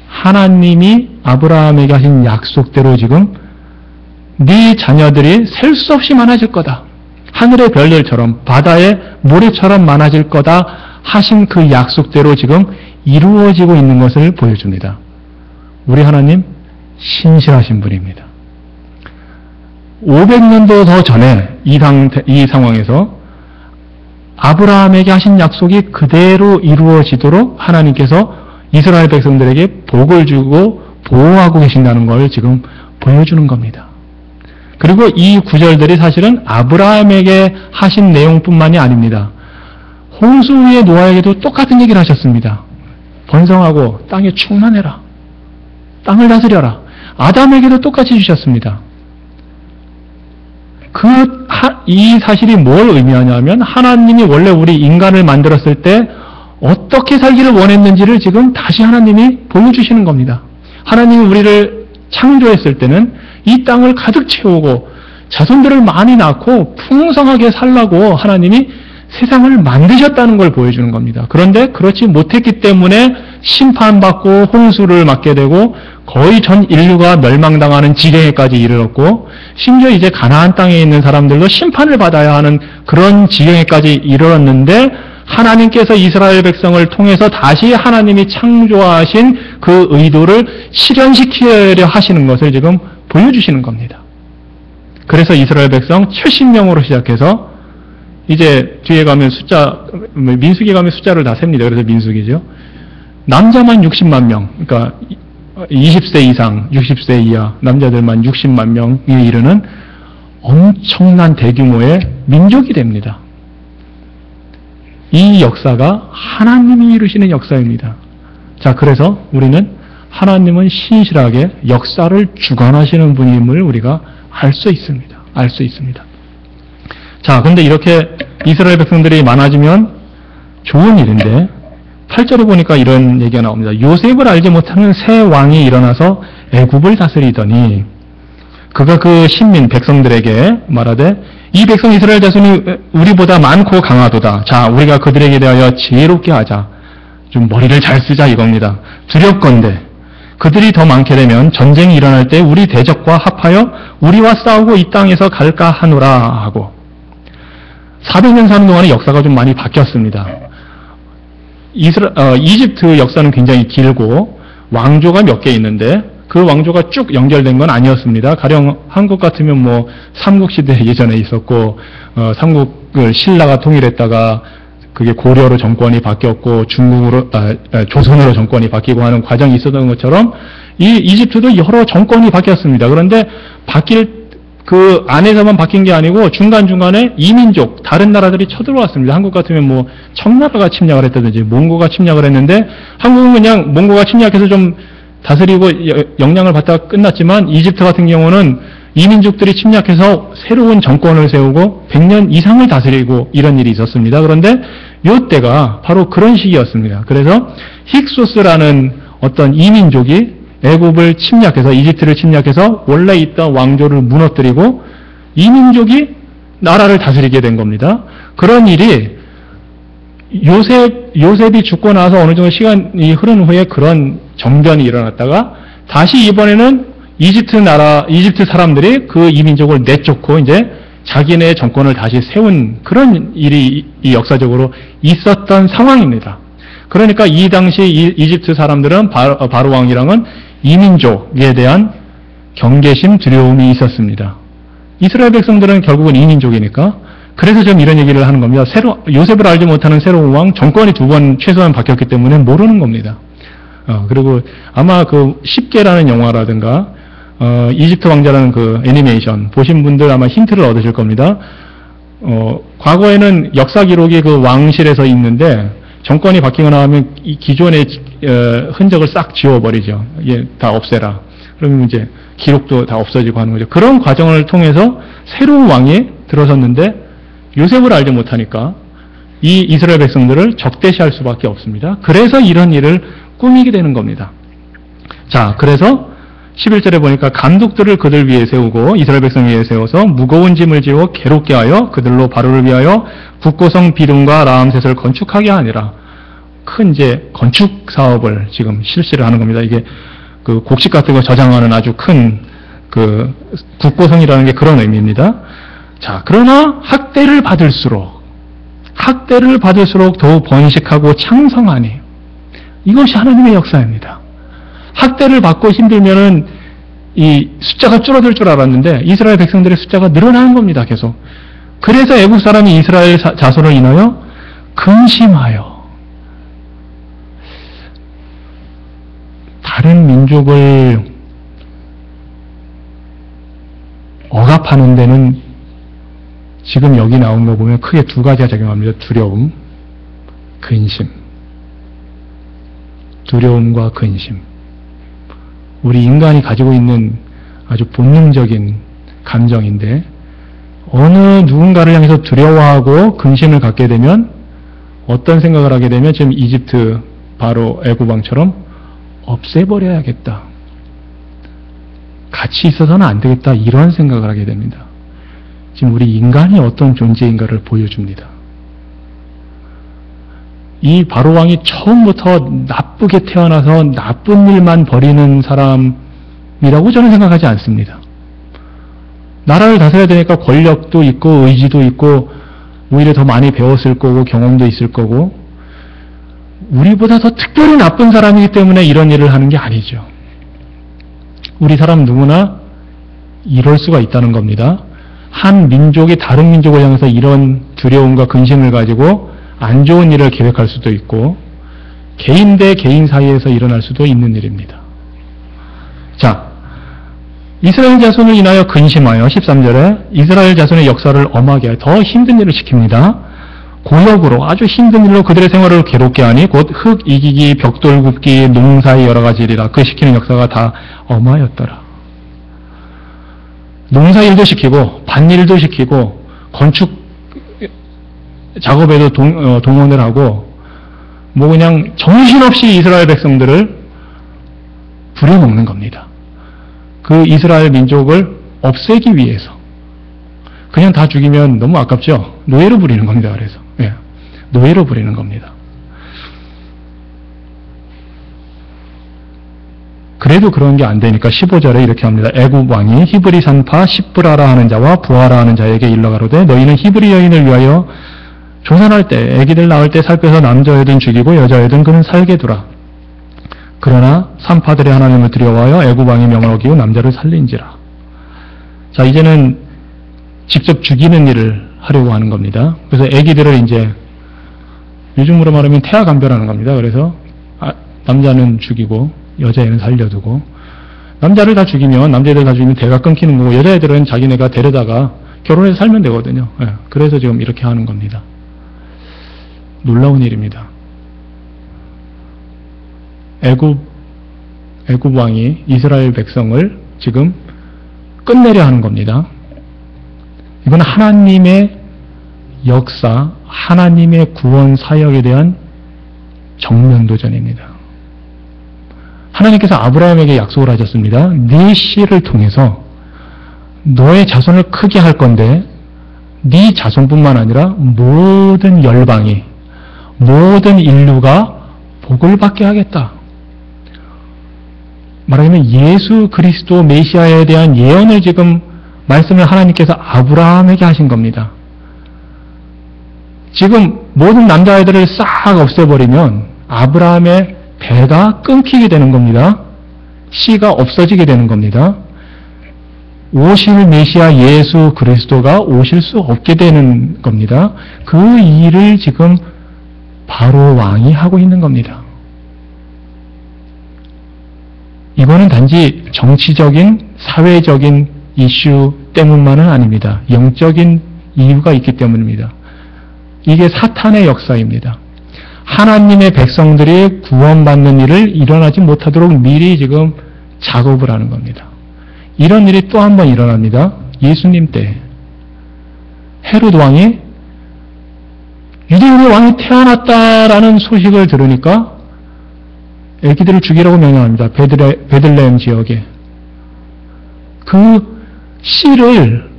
하나님이 아브라함에게 하신 약속대로 지금 네 자녀들이 셀 수 없이 많아질 거다. 하늘의 별들처럼 바다의 모래처럼 많아질 거다 하신 그 약속대로 지금 이루어지고 있는 것을 보여줍니다. 우리 하나님 신실하신 분입니다. 500년도 더 전에 이 상황에서 아브라함에게 하신 약속이 그대로 이루어지도록 하나님께서 이스라엘 백성들에게 복을 주고 보호하고 계신다는 걸 지금 보여주는 겁니다. 그리고 이 구절들이 사실은 아브라함에게 하신 내용뿐만이 아닙니다. 홍수 위의 노아에게도 똑같은 얘기를 하셨습니다. 번성하고 땅에 충만해라. 땅을 다스려라. 아담에게도 똑같이 주셨습니다. 이 사실이 뭘 의미하냐면 하나님이 원래 우리 인간을 만들었을 때 어떻게 살기를 원했는지를 지금 다시 하나님이 보여주시는 겁니다. 하나님이 우리를 창조했을 때는 이 땅을 가득 채우고 자손들을 많이 낳고 풍성하게 살라고 하나님이 세상을 만드셨다는 걸 보여주는 겁니다. 그런데 그렇지 못했기 때문에 심판받고 홍수를 맞게 되고 거의 전 인류가 멸망당하는 지경에까지 이르렀고 심지어 이제 가나안 땅에 있는 사람들도 심판을 받아야 하는 그런 지경에까지 이르렀는데 하나님께서 이스라엘 백성을 통해서 다시 하나님이 창조하신 그 의도를 실현시키려 하시는 것을 지금 보여주시는 겁니다. 그래서 이스라엘 백성 70명으로 시작해서 이제 뒤에 가면 민수기 가면 숫자를 다 셉니다. 그래서 민수기죠. 남자만 60만 명, 그러니까 20세 이상, 60세 이하 남자들만 60만 명에 이르는 엄청난 대규모의 민족이 됩니다. 이 역사가 하나님이 이루시는 역사입니다. 자, 그래서 우리는 하나님은 신실하게 역사를 주관하시는 분임을 우리가 알 수 있습니다. 알 수 있습니다. 자, 근데 이렇게 이스라엘 백성들이 많아지면 좋은 일인데 8절에 보니까 이런 얘기가 나옵니다. 요셉을 알지 못하는 새 왕이 일어나서 애굽을 다스리더니 그가 그 신민 백성들에게 말하되 이 백성 이스라엘 자손이 우리보다 많고 강하도다. 자, 우리가 그들에게 대하여 지혜롭게 하자. 좀 머리를 잘 쓰자 이겁니다. 두렵건대 그들이 더 많게 되면 전쟁이 일어날 때 우리 대적과 합하여 우리와 싸우고 이 땅에서 갈까 하노라 하고 400년 사는 동안에 역사가 좀 많이 바뀌었습니다. 이집트 역사는 굉장히 길고 왕조가 몇 개 있는데 그 왕조가 쭉 연결된 건 아니었습니다. 가령 한국 같으면 뭐 삼국시대 예전에 있었고 삼국을 신라가 통일했다가 그게 고려로 정권이 바뀌었고 중국으로 조선으로 정권이 바뀌고 하는 과정이 있었던 것처럼 이 이집트도 여러 정권이 바뀌었습니다. 그런데 바뀔 그 안에서만 바뀐 게 아니고 중간중간에 이민족, 다른 나라들이 쳐들어왔습니다. 한국 같으면 뭐 청나라가 침략을 했다든지 몽고가 침략을 했는데 한국은 그냥 몽고가 침략해서 좀 다스리고 영향을 받다가 끝났지만 이집트 같은 경우는 이민족들이 침략해서 새로운 정권을 세우고 100년 이상을 다스리고 이런 일이 있었습니다. 그런데 이때가 바로 그런 시기였습니다. 그래서 힉소스라는 어떤 이민족이 애굽을 침략해서 이집트를 침략해서 원래 있던 왕조를 무너뜨리고 이민족이 나라를 다스리게 된 겁니다. 그런 일이 요셉이 죽고 나서 어느 정도 시간이 흐른 후에 그런 정변이 일어났다가 다시 이번에는 이집트 사람들이 그 이민족을 내쫓고 이제 자기네 정권을 다시 세운 그런 일이 역사적으로 있었던 상황입니다. 그러니까 이 당시 이집트 사람들은 바로 왕이랑은 이민족에 대한 경계심, 두려움이 있었습니다. 이스라엘 백성들은 결국은 이민족이니까 그래서 좀 이런 얘기를 하는 겁니다. 요셉을 알지 못하는 새로운 왕, 정권이 2번 최소한 바뀌었기 때문에 모르는 겁니다. 그리고 아마 그 10개라는 영화라든가 이집트 왕자라는 그 애니메이션 보신 분들 아마 힌트를 얻으실 겁니다. 과거에는 역사 기록이 그 왕실에서 있는데 정권이 바뀌거나 하면 이 기존의 흔적을 싹 지워버리죠. 예, 다 없애라. 그러면 이제 기록도 다 없어지고 하는 거죠. 그런 과정을 통해서 새로운 왕이 들어섰는데 요셉을 알지 못하니까 이 이스라엘 백성들을 적대시할 수밖에 없습니다. 그래서 이런 일을 꾸미게 되는 겁니다. 자, 그래서 11절에 보니까 감독들을 그들 위에 세우고 이스라엘 백성 위에 세워서 무거운 짐을 지워 괴롭게 하여 그들로 바로를 위하여 북고성 비둔과 라암셋을 건축하게 하니라. 큰 이제 건축 사업을 지금 실시를 하는 겁니다. 이게 그 곡식 같은 거 저장하는 아주 큰 그 북고성이라는 게 그런 의미입니다. 자, 그러나 학대를 받을수록 더욱 번식하고 창성하니 이것이 하나님의 역사입니다. 학대를 받고 힘들면은 이 숫자가 줄어들 줄 알았는데 이스라엘 백성들의 숫자가 늘어나는 겁니다. 계속. 그래서 애국 사람이 이스라엘 자손을 인하여 근심하여 다른 민족을 억압하는 데는 지금 여기 나온 거 보면 크게 2가지가 작용합니다. 두려움, 근심. 두려움과 근심. 우리 인간이 가지고 있는 아주 본능적인 감정인데 어느 누군가를 향해서 두려워하고 근심을 갖게 되면 어떤 생각을 하게 되면 지금 이집트 바로 애굽왕처럼 없애버려야겠다. 같이 있어서는 안 되겠다. 이런 생각을 하게 됩니다. 지금 우리 인간이 어떤 존재인가를 보여줍니다. 이 바로왕이 처음부터 나쁘게 태어나서 나쁜 일만 벌이는 사람이라고 저는 생각하지 않습니다. 나라를 다스려야 되니까 권력도 있고 의지도 있고 오히려 더 많이 배웠을 거고 경험도 있을 거고 우리보다 더 특별히 나쁜 사람이기 때문에 이런 일을 하는 게 아니죠. 우리 사람 누구나 이럴 수가 있다는 겁니다. 한 민족이 다른 민족을 향해서 이런 두려움과 근심을 가지고 안 좋은 일을 계획할 수도 있고 개인 대 개인 사이에서 일어날 수도 있는 일입니다. 자, 이스라엘 자손을 인하여 근심하여 13절에 이스라엘 자손의 역사를 엄하게 하여 더 힘든 일을 시킵니다. 고역으로 아주 힘든 일로 그들의 생활을 괴롭게 하니 곧 흙 이기기, 벽돌 굽기, 농사의 여러 가지 일이라 그 시키는 역사가 다 엄하였더라. 농사일도 시키고 밭일도 시키고 건축 작업에도 동원을 하고 뭐 그냥 정신없이 이스라엘 백성들을 부려먹는 겁니다. 그 이스라엘 민족을 없애기 위해서 그냥 다 죽이면 너무 아깝죠. 노예로 부리는 겁니다. 그래서 노예로 부리는 겁니다. 그래도 그런 게 안 되니까 15절에 이렇게 합니다. 애굽 왕이 히브리 산파 시브라라 하는 자와 부하라 하는 자에게 일러 가로되 너희는 히브리 여인을 위하여 조산할 때 아기들 낳을 때 살펴서 남자여든 죽이고 여자여든 그는 살게 두라. 그러나 산파들의 하나님을 두려워하여 애굽 왕이 명을 어기고 남자를 살린지라. 자, 이제는 직접 죽이는 일을 하려고 하는 겁니다. 그래서 아기들을 이제 요즘으로 말하면 태아감별하는 겁니다. 그래서 남자는 죽이고 여자애는 살려두고 남자를 다 죽이면 남자애들 다 죽이면 대가 끊기는 거고 여자애들은 자기네가 데려다가 결혼해서 살면 되거든요. 그래서 지금 이렇게 하는 겁니다. 놀라운 일입니다. 애굽 왕이 이스라엘 백성을 지금 끝내려 하는 겁니다. 이건 하나님의 역사, 하나님의 구원 사역에 대한 정면 도전입니다. 하나님께서 아브라함에게 약속을 하셨습니다. 네 씨를 통해서 너의 자손을 크게 할 건데 네 자손뿐만 아니라 모든 열방이 모든 인류가 복을 받게 하겠다. 말하자면 예수 그리스도 메시아에 대한 예언을 지금 말씀을 하나님께서 아브라함에게 하신 겁니다. 지금 모든 남자아이들을 싹 없애버리면 아브라함의 배가 끊기게 되는 겁니다. 씨가 없어지게 되는 겁니다. 오실 메시아 예수 그리스도가 오실 수 없게 되는 겁니다. 그 일을 지금 바로 왕이 하고 있는 겁니다. 이거는 단지 정치적인, 사회적인 이슈 때문만은 아닙니다. 영적인 이유가 있기 때문입니다. 이게 사탄의 역사입니다. 하나님의 백성들이 구원받는 일을 일어나지 못하도록 미리 지금 작업을 하는 겁니다. 이런 일이 또 한 번 일어납니다. 예수님 때 헤롯 왕이 유대인의 왕이 태어났다라는 소식을 들으니까 애기들을 죽이라고 명령합니다. 베들레헴 지역에. 그 씨를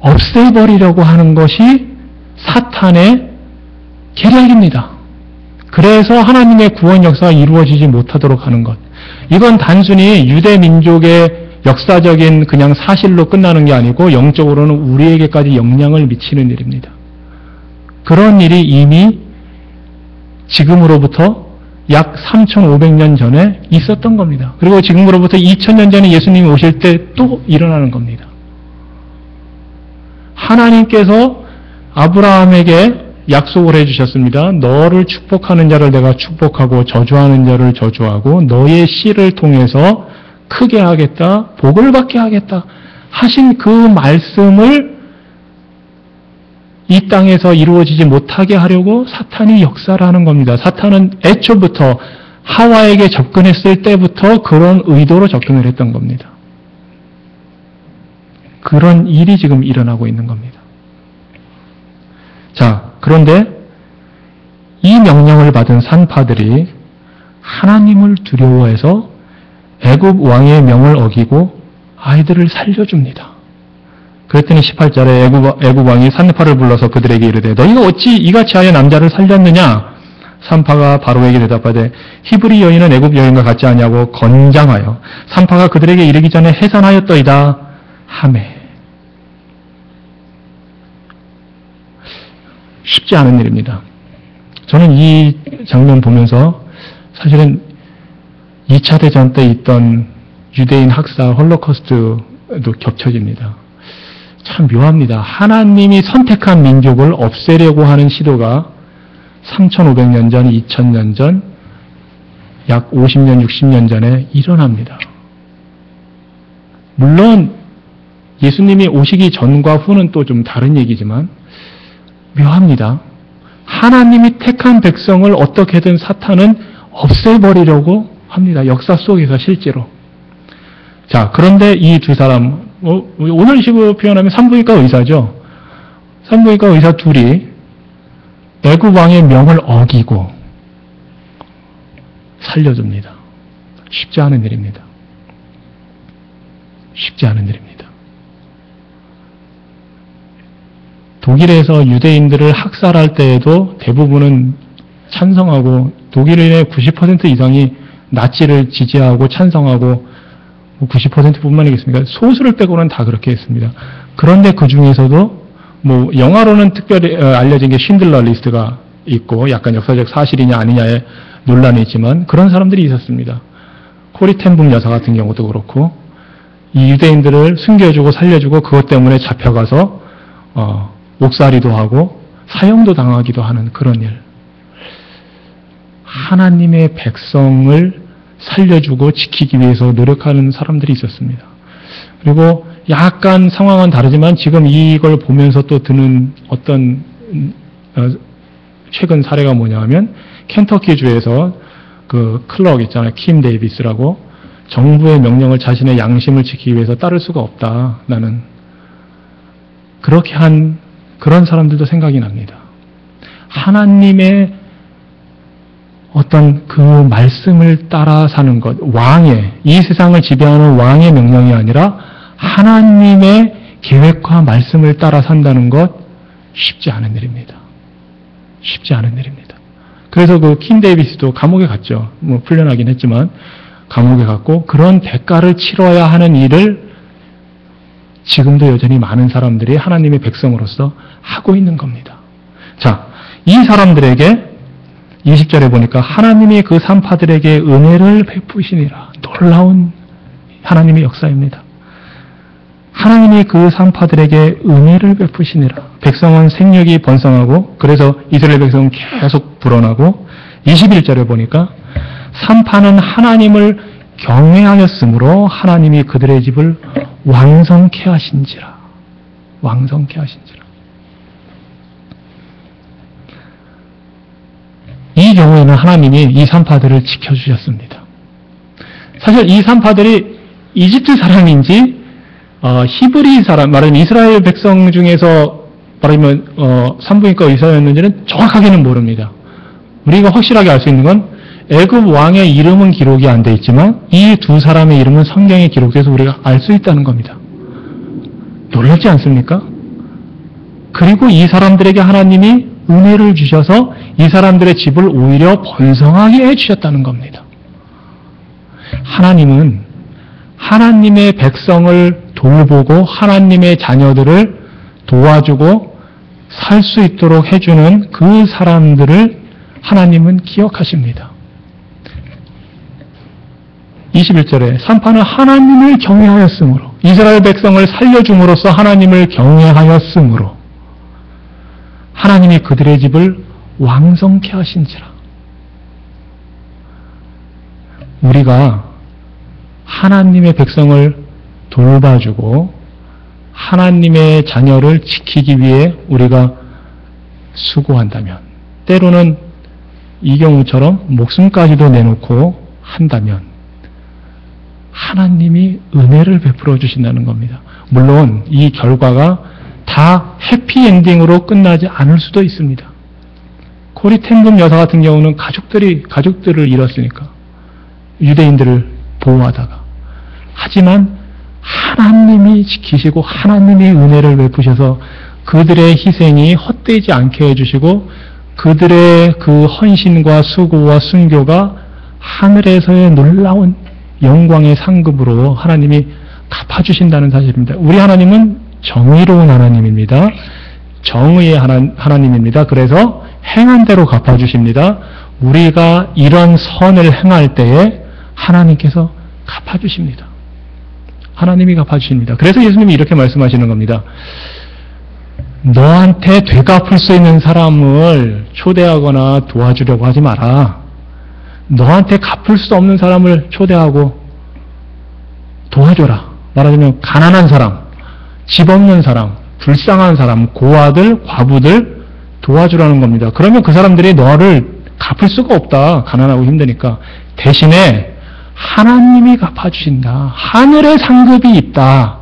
없애버리려고 하는 것이 사탄의 계략입니다. 그래서 하나님의 구원 역사가 이루어지지 못하도록 하는 것. 이건 단순히 유대 민족의 역사적인 그냥 사실로 끝나는 게 아니고 영적으로는 우리에게까지 영향을 미치는 일입니다. 그런 일이 이미 지금으로부터 약 3,500년 전에 있었던 겁니다. 그리고 지금으로부터 2,000년 전에 예수님이 오실 때 또 일어나는 겁니다. 하나님께서 아브라함에게 약속을 해주셨습니다. 너를 축복하는 자를 내가 축복하고 저주하는 자를 저주하고 너의 씨를 통해서 크게 하겠다, 복을 받게 하겠다 하신 그 말씀을 이 땅에서 이루어지지 못하게 하려고 사탄이 역사를 하는 겁니다. 사탄은 애초부터 하와에게 접근했을 때부터 그런 의도로 접근을 했던 겁니다. 그런 일이 지금 일어나고 있는 겁니다. 자, 그런데 이 명령을 받은 산파들이 하나님을 두려워해서 애굽 왕의 명을 어기고 아이들을 살려줍니다. 그랬더니 18절에 애굽 왕이 산파를 불러서 그들에게 이르되 너희가 어찌 이같이 하여 남자를 살렸느냐? 산파가 바로에게 대답하되 히브리 여인은 애굽 여인과 같지 아니하고 건장하여 산파가 그들에게 이르기 전에 해산하였더이다 하매. 쉽지 않은 일입니다. 저는 이 장면 보면서 사실은 2차 대전 때 있던 유대인 학살 홀로코스트도 겹쳐집니다. 참 묘합니다. 하나님이 선택한 민족을 없애려고 하는 시도가 3,500년 전, 2,000년 전, 약 50년, 60년 전에 일어납니다. 물론 예수님이 오시기 전과 후는 또 좀 다른 얘기지만 묘합니다. 하나님이 택한 백성을 어떻게든 사탄은 없애버리려고 합니다. 역사 속에서 실제로. 자, 그런데 이 두 사람, 오늘 식으로 표현하면 산부인과 의사죠. 산부인과 의사 둘이 애굽 왕의 명을 어기고 살려줍니다. 쉽지 않은 일입니다. 쉽지 않은 일입니다. 독일에서 유대인들을 학살할 때에도 대부분은 찬성하고 독일인의 90% 이상이 나치를 지지하고 찬성하고 90%뿐만이겠습니까? 소수를 빼고는 다 그렇게 했습니다. 그런데 그 중에서도 영화로는 특별히 알려진 게 쉰들러 리스트가 있고 약간 역사적 사실이냐 아니냐에 논란이 있지만 그런 사람들이 있었습니다. 코리 텐북 여사 같은 경우도 그렇고 이 유대인들을 숨겨주고 살려주고 그것 때문에 잡혀가서 옥살이도 하고 사형도 당하기도 하는 그런 일. 하나님의 백성을 살려주고 지키기 위해서 노력하는 사람들이 있었습니다. 그리고 약간 상황은 다르지만 지금 이걸 보면서 또 드는 어떤 최근 사례가 뭐냐 하면 켄터키주에서 그 클럭 있잖아요. 킴 데이비스라고 정부의 명령을 자신의 양심을 지키기 위해서 따를 수가 없다. 나는 그렇게 한 그런 사람들도 생각이 납니다. 하나님의 어떤 그 말씀을 따라 사는 것, 이 세상을 지배하는 왕의 명령이 아니라 하나님의 계획과 말씀을 따라 산다는 것 쉽지 않은 일입니다. 쉽지 않은 일입니다. 그래서 그 킴 데이비스도 감옥에 갔죠. 풀려나긴 했지만 감옥에 갔고 그런 대가를 치러야 하는 일을 지금도 여전히 많은 사람들이 하나님의 백성으로서 하고 있는 겁니다. 자, 이 사람들에게 20절에 보니까 하나님이 그 산파들에게 은혜를 베푸시니라. 놀라운 하나님의 역사입니다. 하나님이 그 산파들에게 은혜를 베푸시니라. 백성은 생육이 번성하고 그래서 이스라엘 백성은 계속 불어나고 21절에 보니까 산파는 하나님을 경외하였으므로 하나님이 그들의 집을 왕성케 하신지라. 왕성케 하신지라. 이 경우에는 하나님이 이 산파들을 지켜주셨습니다. 사실 이 산파들이 이집트 사람인지 히브리 사람, 말하면 이스라엘 백성 중에서 말하면 산부인과 의사였는지는 정확하게는 모릅니다. 우리가 확실하게 알 수 있는 건 애굽 왕의 이름은 기록이 안 돼 있지만 이 두 사람의 이름은 성경에 기록돼서 우리가 알 수 있다는 겁니다. 놀랍지 않습니까? 그리고 이 사람들에게 하나님이 은혜를 주셔서 이 사람들의 집을 오히려 번성하게 해주셨다는 겁니다. 하나님은 하나님의 백성을 돌보고 하나님의 자녀들을 도와주고 살 수 있도록 해주는 그 사람들을 하나님은 기억하십니다. 21절에 산파는 하나님을 경외하였으므로 이스라엘 백성을 살려줌으로써 하나님을 경외하였으므로 하나님이 그들의 집을 왕성케 하신지라. 우리가 하나님의 백성을 돌봐주고 하나님의 자녀를 지키기 위해 우리가 수고한다면, 때로는 이 경우처럼 목숨까지도 내놓고 한다면 하나님이 은혜를 베풀어 주신다는 겁니다. 물론 이 결과가 다 해피엔딩으로 끝나지 않을 수도 있습니다. 코리 텐금 여사 같은 경우는 가족들을 잃었으니까 유대인들을 보호하다가, 하지만 하나님이 지키시고 하나님이 은혜를 베푸셔서 그들의 희생이 헛되지 않게 해주시고 그들의 그 헌신과 수고와 순교가 하늘에서의 놀라운 영광의 상급으로 하나님이 갚아주신다는 사실입니다. 우리 하나님은 정의로운 하나님입니다. 정의의 하나님입니다. 그래서 행한 대로 갚아주십니다. 우리가 이런 선을 행할 때에 하나님께서 갚아주십니다. 하나님이 갚아주십니다. 그래서 예수님이 이렇게 말씀하시는 겁니다. 너한테 되갚을 수 있는 사람을 초대하거나 도와주려고 하지 마라. 너한테 갚을 수 없는 사람을 초대하고 도와줘라. 말하자면 가난한 사람, 집 없는 사람, 불쌍한 사람, 고아들, 과부들 도와주라는 겁니다. 그러면 그 사람들이 너를 갚을 수가 없다. 가난하고 힘드니까. 대신에 하나님이 갚아주신다. 하늘의 상급이 있다.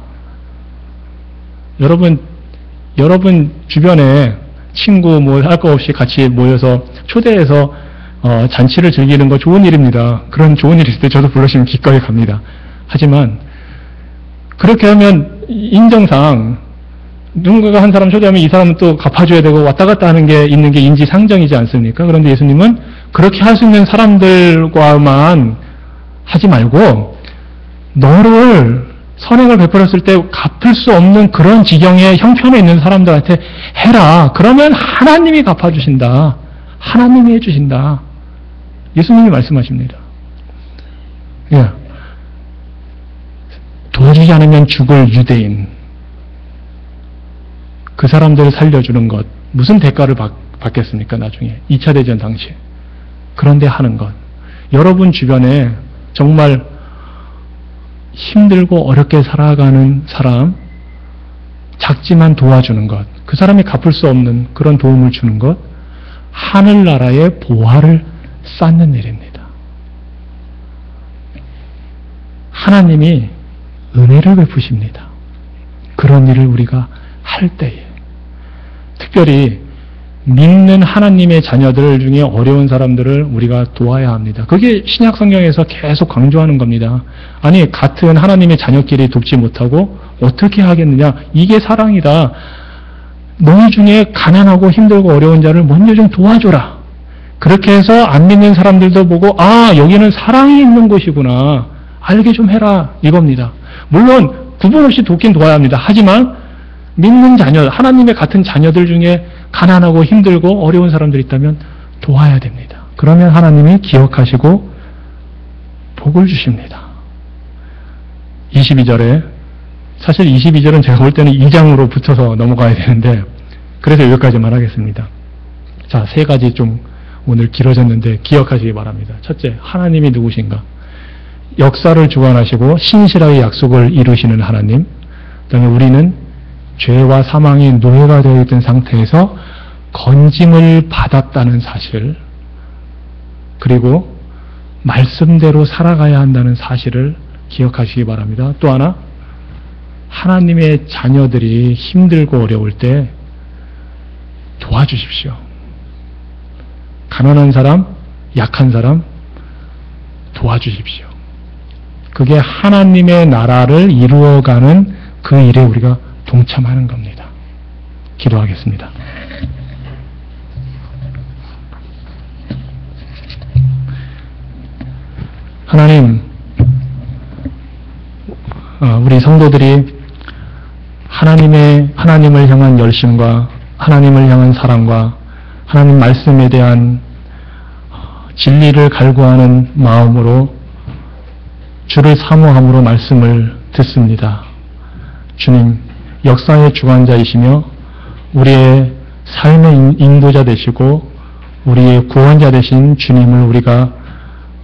여러분 주변에 친구 할 거 없이 같이 모여서 초대해서 잔치를 즐기는 거 좋은 일입니다. 그런 좋은 일이 있을 때 저도 불러주시면 기꺼이 갑니다. 하지만 그렇게 하면 인정상 누군가가 한 사람 초대하면 이 사람은 또 갚아줘야 되고 왔다 갔다 하는 게 있는 게 인지상정이지 않습니까? 그런데 예수님은 그렇게 할 수 있는 사람들과만 하지 말고 너를 선행을 베풀었을 때 갚을 수 없는 그런 지경의 형편에 있는 사람들한테 해라. 그러면 하나님이 갚아주신다. 하나님이 해주신다. 예수님이 말씀하십니다. 예. 도와주지 않으면 죽을 유대인. 그 사람들을 살려주는 것. 무슨 대가를 받겠습니까? 나중에. 2차 대전 당시에. 그런데 하는 것. 여러분 주변에 정말 힘들고 어렵게 살아가는 사람, 작지만 도와주는 것, 그 사람이 갚을 수 없는 그런 도움을 주는 것, 하늘나라의 보화를 쌓는 일입니다. 하나님이 은혜를 베푸십니다. 그런 일을 우리가 할 때에 특별히 믿는 하나님의 자녀들 중에 어려운 사람들을 우리가 도와야 합니다. 그게 신약 성경에서 계속 강조하는 겁니다. 아니, 같은 하나님의 자녀끼리 돕지 못하고 어떻게 하겠느냐? 이게 사랑이다. 너희 중에 가난하고 힘들고 어려운 자를 먼저 좀 도와줘라. 그렇게 해서 안 믿는 사람들도 보고 아 여기는 사랑이 있는 곳이구나 알게 좀 해라 이겁니다. 물론 구분 없이 돕긴 도와야 합니다. 하지만 믿는 자녀, 하나님의 같은 자녀들 중에 가난하고 힘들고 어려운 사람들이 있다면 도와야 됩니다. 그러면 하나님이 기억하시고 복을 주십니다. 22절에 사실 22절은 제가 볼 때는 2장으로 붙여서 넘어가야 되는데 그래서 여기까지만 하겠습니다. 자, 세 가지 좀 오늘 길어졌는데 기억하시기 바랍니다. 첫째, 하나님이 누구신가? 역사를 주관하시고 신실하게 약속을 이루시는 하나님. 그다음에 우리는 죄와 사망의 노예가 되어 있던 상태에서 건짐을 받았다는 사실, 그리고 말씀대로 살아가야 한다는 사실을 기억하시기 바랍니다. 또 하나, 하나님의 자녀들이 힘들고 어려울 때 도와주십시오. 가난한 사람, 약한 사람 도와주십시오. 그게 하나님의 나라를 이루어가는 그 일에 우리가 동참하는 겁니다. 기도하겠습니다. 하나님, 우리 성도들이 하나님을 향한 열심과 하나님을 향한 사랑과 하나님 말씀에 대한 진리를 갈구하는 마음으로 주를 사모함으로 말씀을 듣습니다. 주님, 역사의 주관자이시며 우리의 삶의 인도자 되시고 우리의 구원자 되신 주님을 우리가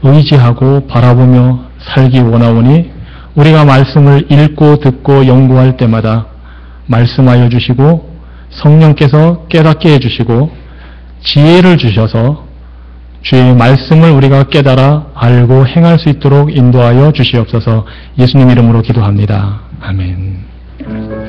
의지하고 바라보며 살기 원하오니 우리가 말씀을 읽고 듣고 연구할 때마다 말씀하여 주시고 성령께서 깨닫게 해주시고 지혜를 주셔서 주의 말씀을 우리가 깨달아 알고 행할 수 있도록 인도하여 주시옵소서. 예수님 이름으로 기도합니다. 아멘.